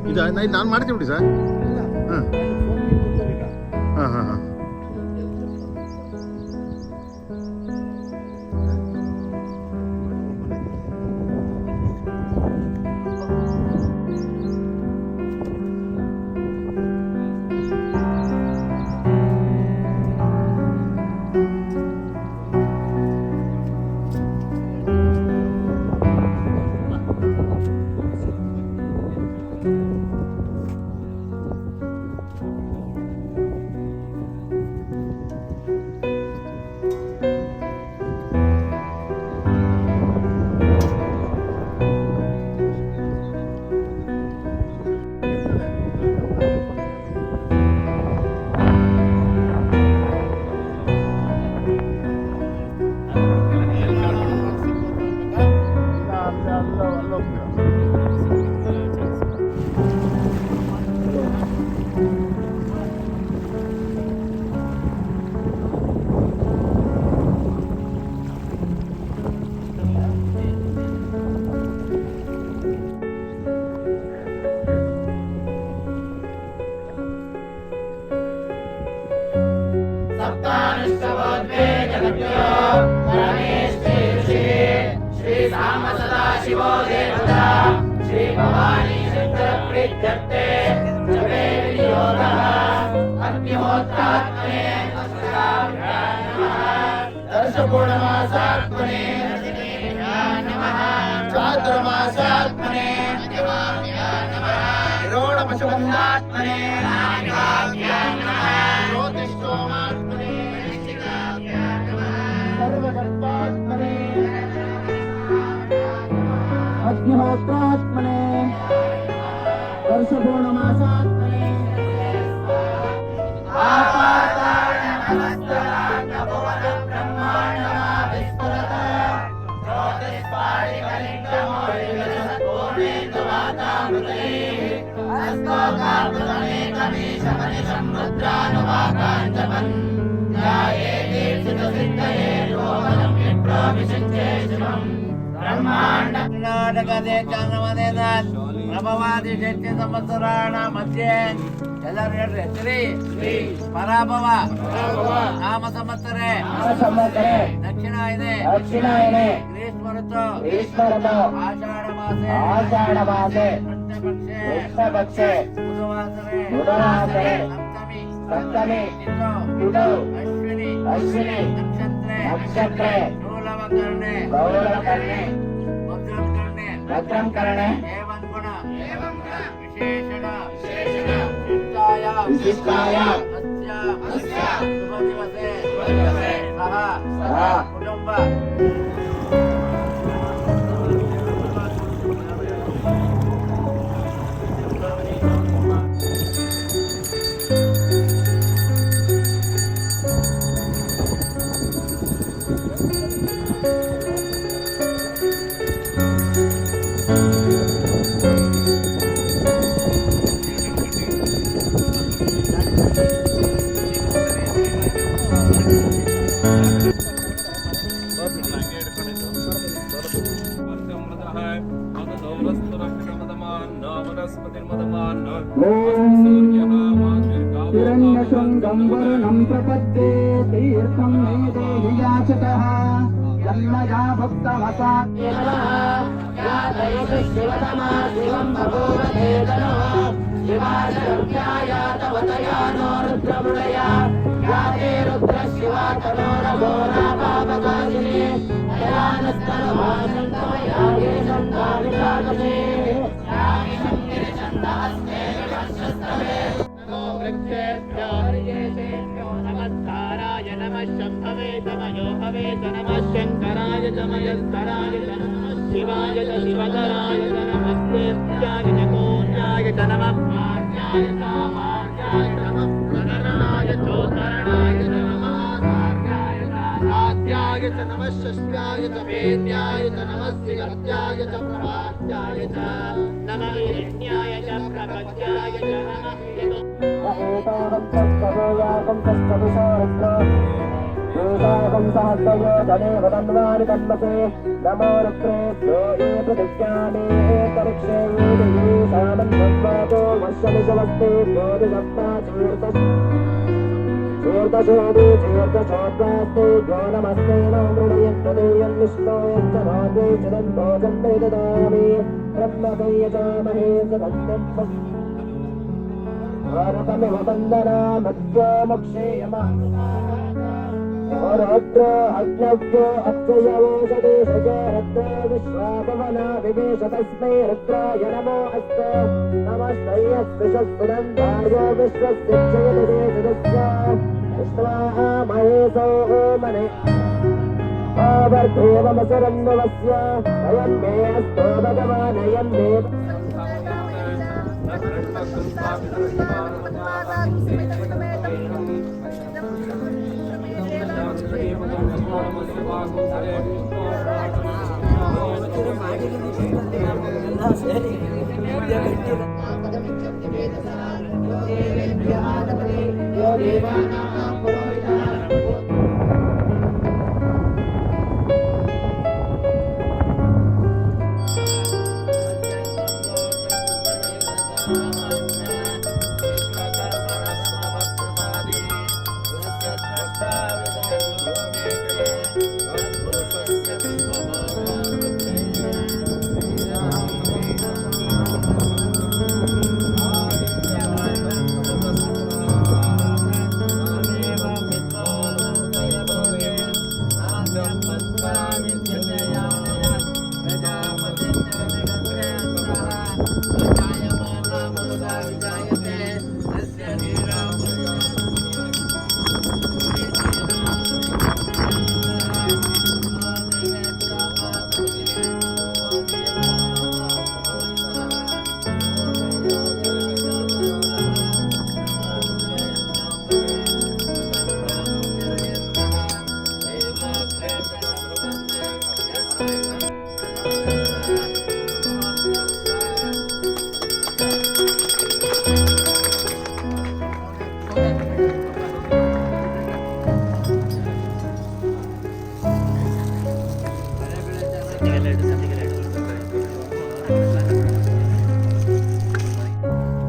ಇದು ನಾನು ಮಾಡ್ತೀನಿ ಬಿಡಿ ಸರ್. ಹಾಂ ಹಾಂ ಹಾಂ ಹಾಂ शिवो देवता श्री भवानी शंकर प्रीत्यर्थे जपे विनियोगः अग्निहोत्रात्मने नमः दर्शपूर्णमासात्मने नमः चातुर्मासात्मने नमः रोणपशुबन्धात्मने नमः ज्योतिष्ठोमात्मने सर्वगर्भात्मने अग्निहोत्रात्मने वर्षपूर्णमासात्मने कर्नाटकदे चंद्रमदेदान प्रभवादि दैत्य संवत्सराण मध्ये ಎಲ್ಲರೂ ಹೇಳ್ರಿ ಶ್ರೀ ಪರಾಭವ ನಾಮ ಸಂವತ್ಸರೆ ದಕ್ಷಿಣಾಯನೆ ಗ್ರೀಷ್ಮ ಋತು ಆಷಾಢ ಮಾಸೆ ಕೃಷ್ಣ ಪಕ್ಷೆ ಬುಧವಾಸರೆ ಸಪ್ತಮಿ ಅಶ್ವಿನಿ ನಕ್ಷತ್ರೆ ಶೂಲವಕರ್ಣೆ ಭದ್ರಂ ಕರ್ಣೆ ಏವಂ ಗುಣ ವಿಶೇಷಣ ವಿಶಿಷ್ಟಾಯ ಅಸ್ಯ ಶುಭ ದಿವಸೆ ಸಹ ಕುಟುಂಬ हिरण्यशृङ्गं वरुणं प्रपद्ये तीर्थं मे देहि याचतः जन्मया भक्तमसाय या दयति शिवतमा शिवं बभूवधेदनो शिवाय तव तया नो रुद्रमृळया या ते रुद्रशिवा तनोरघोरा पापकाशिनी दयानस्तनवासन्तमया ये सन्ताविताकसे यामि सङ्गिरिचन्दहस्ते विभर्षस्तवे नमस्काराय नमः शम्भवे तमयो भवेत नमः शङ्कराय तमयस्तराय नमः शिवाय च शिवतराय नमः नित्याय च कोण्याय च नमः पाण्याय च मार्गाय च नमः गगनाय चोत्तरणाय च नमः सार्गाय च आद्याय च नमः षष्ट्याय च वेद्याय च नमः सिगत्याय च प्रभात्याय च नमः हिरण्याय च प्रपद्याय च नमः एतावं तत्करोयाकं तत्कविशारत्र एतावं सहस्रयो तदेव तन्वानि तन्मसे नमो रुद्रेभ्यो ये प्रतिज्ञाने तरिक्षे ये सामन्वतो वश्यमिषवस्ते ज्योतिषप्ता चीर्तशोदि चीर्तशोद्वास्ते यो नमस्ते नो मृणयन्त्वदेयं विष्णो यच्च भागे चिदन्तो जन्मे ददामि ब्रह्मकैयजामहे सदन्तं भारतमिव वन्दना मध्यो मुक्षेयमः रुद्र अग्नव्यो अक्षयवोषधे सजरद्र विश्वापवना विवेश तस्मै रुद्राय नमो अस्तु नमस्तैयस्विषस्पुरन्धायो विश्वस्य क्षयदे जगस्य विश्वाः महेशो मने आवर्धेवमसरन्नवस्य अयं मे अस्तो भगवान् अयं मे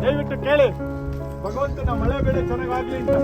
ದಯವಿಟ್ಟು ಕೇಳಿ, ಭಗವಂತನ ಮಳೆ ಬೆಳೆ ಚೆನ್ನಾಗಾಗ್ಲಿ ಅಂತ.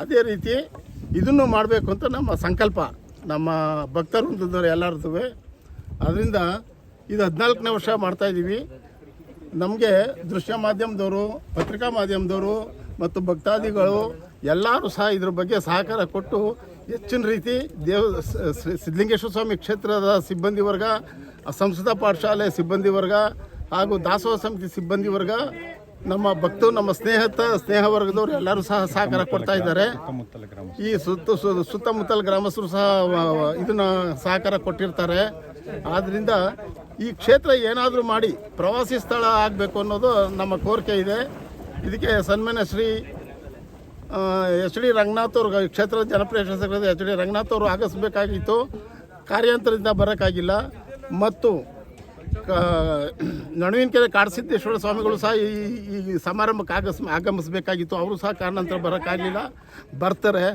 ಅದೇ ರೀತಿ ಇದನ್ನು ಮಾಡಬೇಕು ಅಂತ ನಮ್ಮ ಸಂಕಲ್ಪ, ನಮ್ಮ ಭಕ್ತರು ಅಂತಂದವರು ಎಲ್ಲರದ್ದು. ಅದರಿಂದ ಇದು 14ನೇ ವರ್ಷ ಮಾಡ್ತಾಯಿದ್ದೀವಿ. ನಮಗೆ ದೃಶ್ಯ ಮಾಧ್ಯಮದವರು, ಪತ್ರಿಕಾ ಮಾಧ್ಯಮದವರು ಮತ್ತು ಭಕ್ತಾದಿಗಳು ಎಲ್ಲರೂ ಸಹ ಇದ್ರ ಬಗ್ಗೆ ಸಹಕಾರ ಕೊಟ್ಟು ಹೆಚ್ಚಿನ ರೀತಿ ಸಿದ್ಧಲಿಂಗೇಶ್ವರ ಸ್ವಾಮಿ ಕ್ಷೇತ್ರದ ಸಿಬ್ಬಂದಿ ವರ್ಗ, ಸಂಸ್ಕೃತ ಪಾಠಶಾಲೆ ಸಿಬ್ಬಂದಿ ವರ್ಗ ಹಾಗೂ ದಾಸೋಹ ಸಮಿತಿ ಸಿಬ್ಬಂದಿ ವರ್ಗ, ನಮ್ಮ ಭಕ್ತರು, ನಮ್ಮ ಸ್ನೇಹ ವರ್ಗದವರು ಎಲ್ಲರೂ ಸಹ ಸಹಕಾರ ಕೊಡ್ತಾ ಇದ್ದಾರೆ. ಈ ಸುತ್ತಮುತ್ತಲ ಗ್ರಾಮಸ್ಥರು ಸಹ ಇದನ್ನು ಸಹಕಾರ ಕೊಟ್ಟಿರ್ತಾರೆ. ಆದ್ದರಿಂದ ಈ ಕ್ಷೇತ್ರ ಏನಾದರೂ ಮಾಡಿ ಪ್ರವಾಸಿ ಸ್ಥಳ ಆಗಬೇಕು ಅನ್ನೋದು ನಮ್ಮ ಕೋರಿಕೆ ಇದೆ. ಇದಕ್ಕೆ ಸನ್ಮಾನ್ಯ ಶ್ರೀ ಎಚ್ ಡಿ ರಂಗನಾಥ್ ಅವರು, ಕ್ಷೇತ್ರದ ಜನಪ್ರಿಯ ಶಾಸಕರಾದ ಎಚ್ ಡಿ ರಂಗನಾಥ್ ಅವರು ಆಗಮಿಸಬೇಕಾಗಿತ್ತು. ಕಾರ್ಯಾಂತರದಿಂದ ಬರೋಕ್ಕಾಗಿಲ್ಲ. ಮತ್ತು ನಡುವಿನಕೆರೆ ಕಾಡಸಿದ್ದೇಶ್ವರ ಸ್ವಾಮಿಗಳು ಸಹ ಈ ಸಮಾರಂಭಕ್ಕೆ ಆಗಮಿಸಬೇಕಾಗಿತ್ತು. ಅವರು ಸಹ ಕಾರಣಾಂತರ ಬರೋಕ್ಕಾಗಲಿಲ್ಲ, ಬರ್ತಾರೆ.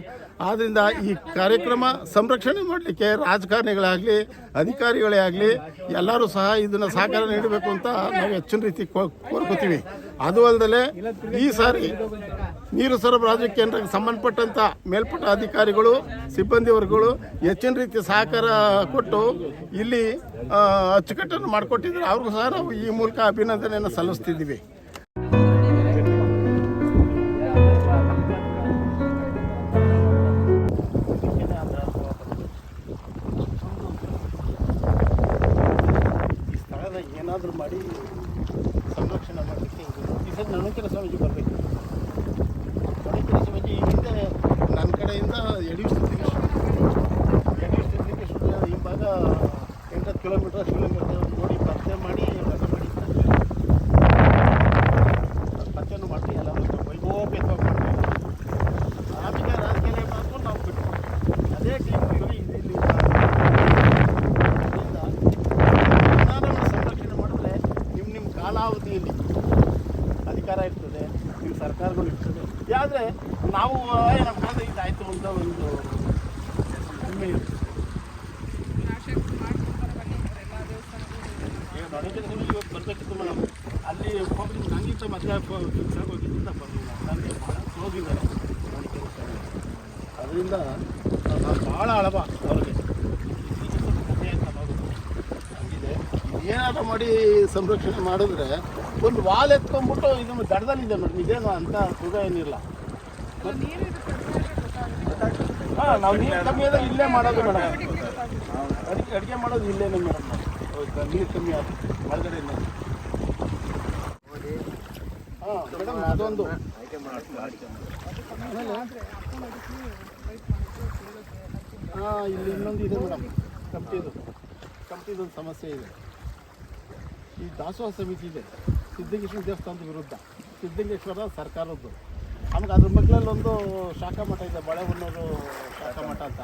ಆದ್ದರಿಂದ ಈ ಕಾರ್ಯಕ್ರಮ ಸಂರಕ್ಷಣೆ ಮಾಡಲಿಕ್ಕೆ ರಾಜಕಾರಣಿಗಳಾಗಲಿ ಅಧಿಕಾರಿಗಳೇ ಆಗಲಿ ಎಲ್ಲರೂ ಸಹ ಇದನ್ನು ಸಹಕಾರ ನೀಡಬೇಕು ಅಂತ ನಾವು ಹೆಚ್ಚಿನ ರೀತಿ ಕೋರ್ಕೋತೀವಿ. ಅದು ಅಲ್ಲದೆ ಈ ಸಾರಿ ನೀರು ಸರಬರಾಜು ಕೇಂದ್ರಕ್ಕೆ ಸಂಬಂಧಪಟ್ಟಂಥ ಮೇಲ್ಪಟ್ಟ ಅಧಿಕಾರಿಗಳು, ಸಿಬ್ಬಂದಿ ವರ್ಗಗಳು ಹೆಚ್ಚಿನ ರೀತಿ ಸಹಕಾರ ಕೊಟ್ಟು ಇಲ್ಲಿ ಅಚ್ಚುಕಟ್ಟನ್ನು ಮಾಡಿಕೊಟ್ಟಿದ್ದಾರೆ. ಅವ್ರಿಗೂ ಸಹ ನಾವು ಈ ಮೂಲಕ ಅಭಿನಂದನೆಯನ್ನು ಸಲ್ಲಿಸ್ತಿದ್ದೀವಿ. ಈ ಸ್ಥಳದ ಏನಾದರೂ ಮಾಡಿ ಸಂರಕ್ಷಣೆ ಮಾಡಲಿಕ್ಕೆ ಈ ಸರಿ ನಡುವಿನಕೆರೆ ಸ್ವಾಮೀಜಿ ಬರಬೇಕು. ನಡುವಿನಕೆರೆ ಸ್ವಾಮೀಜಿ ಹಿಂದೆ ನನ್ನ ಕಡೆಯಿಂದ ಯಡಿಯೂರು ಸಿದ್ಧಲಿಂಗೇಶ್ವರ ಈ ಭಾಗ 8 ಕಿಲೋಮೀಟರ್ ನೋಡಿ ಪತ್ತೆ ಮಾಡಿ ಪತ್ತೆಯನ್ನು ಮಾಡ್ತೀವಿ. ಎಲ್ಲ ವೈಭವೋಪೇತವಾಗಿ ಮಾಡ್ತೀವಿ. ಆಮೇಲೆ ರಾಜಕೀಯ ಮಾಡ್ಕೊಂಡು ನಾವು ಬಿಟ್ಟು ಅದೇ ಟೀಮ್ ಇಲ್ಲಿ ಸಂರಕ್ಷಣೆ ಮಾಡಿದ್ರೆ ನಿಮ್ಮ ಕಾಲಾವಧಿಯಲ್ಲಿ ಅಧಿಕಾರ ಇರ್ತದೆ, ನಿಮ್ಮ ಸರ್ಕಾರಗಳು ಇರ್ತದೆ. ಆದರೆ ನಾವು ನಮ್ಮ ಕಾಲ ಇದಾಯಿತು ಅಂತ ಒಂದು ಹೆಮ್ಮೆ ಇರ್ತದೆ. ಇವತ್ತು ಬರಬೇಕಿತ್ತು ಮೇಡಮ್. ಅಲ್ಲಿ ಹೋಗಿ ನನಗಿಂತ ಮಧ್ಯ ಫಿಕ್ಸ್ ಆಗೋಗಿದ್ದರಿಂದ ಬರಲಿಲ್ಲ. ನನಗೆ ಭಾಳ ಕ್ಲೋಸಿದ್ದಾರೆ ಅದರಿಂದ ನಾನು ಭಾಳ ಅಳವ ಅವ್ರಿಗೆ ಹಂಗಿದೆ. ಏನಾದರೂ ಮಾಡಿ ಸಂರಕ್ಷಣೆ ಮಾಡಿದ್ರೆ ಒಂದು ವಾಲ್ ಎತ್ಕೊಂಡ್ಬಿಟ್ಟು ಇದನ್ನು ದಡದಲ್ಲಿದೆ ಮೇಡಮ್. ಇದೇನು ಅಂತ ಸುಖ ಏನಿಲ್ಲ. ಹಾಂ, ನಾವು ನೀರು ಕಮ್ಮಿ ಆದರೆ ಇಲ್ಲೇ ಮಾಡೋದು ಮೇಡಮ್. ಅಡುಗೆ ಮಾಡೋದು ಇಲ್ಲೇನೆ ಮೇಡಮ್. ನೀರು ಕಮ್ಮಿ ಆಗುತ್ತೆ ಒಳಗಡೆಯಿಂದ. ಹಾಂ ಮೇಡಮ್, ಅದೊಂದು ಹಾಂ ಇಲ್ಲಿ ಇನ್ನೊಂದು ಇದೆ ಮೇಡಮ್. ಕಮಿಟಿದೊಂದು ಸಮಸ್ಯೆ ಇದೆ. ಈ ದಾಸೋಹ ಸಮಿತಿ ಇದೆ ಸಿದ್ಧಲಿಂಗೇಶ್ವರ ದೇವಸ್ಥಾನದ ವಿರುದ್ಧ, ಸಿದ್ಧಲಿಂಗೇಶ್ವರ ಸರ್ಕಾರದ್ದು. ಆಮೇಲೆ ಅದ್ರ ಮಗ್ಳಲ್ಲೊಂದು ಶಾಖಾ ಮಠ ಇದೆ, ಬಳೆಹೊನ್ನೂರು ಶಾಖಾ ಮಠ ಅಂತ.